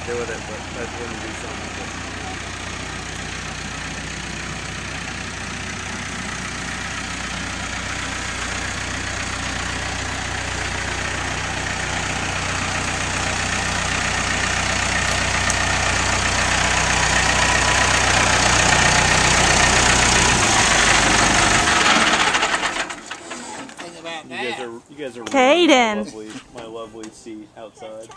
do with it, but that wouldn't do something. You guys are Kaiden. My lovely seat outside.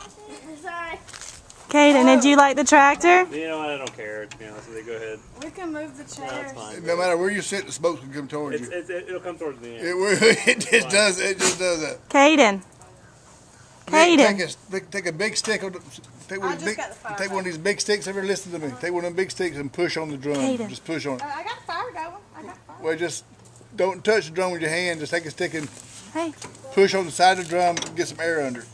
Kaiden, did you like the tractor? You know what? I don't care. To be honest with you, go ahead. We can move the chairs. No matter where you sit, the smoke can come towards you. It'll come towards the end. It just does. It just does that. Kaiden. Take a big stick. Take one of these big sticks. Ever listen to me? Take one of them big sticks and push on the drum. Kaiden. Just push on it. I got fire going. Well, just don't touch the drum with your hand. Just take a stick and Hey. push on the side of the drum and get some air under it.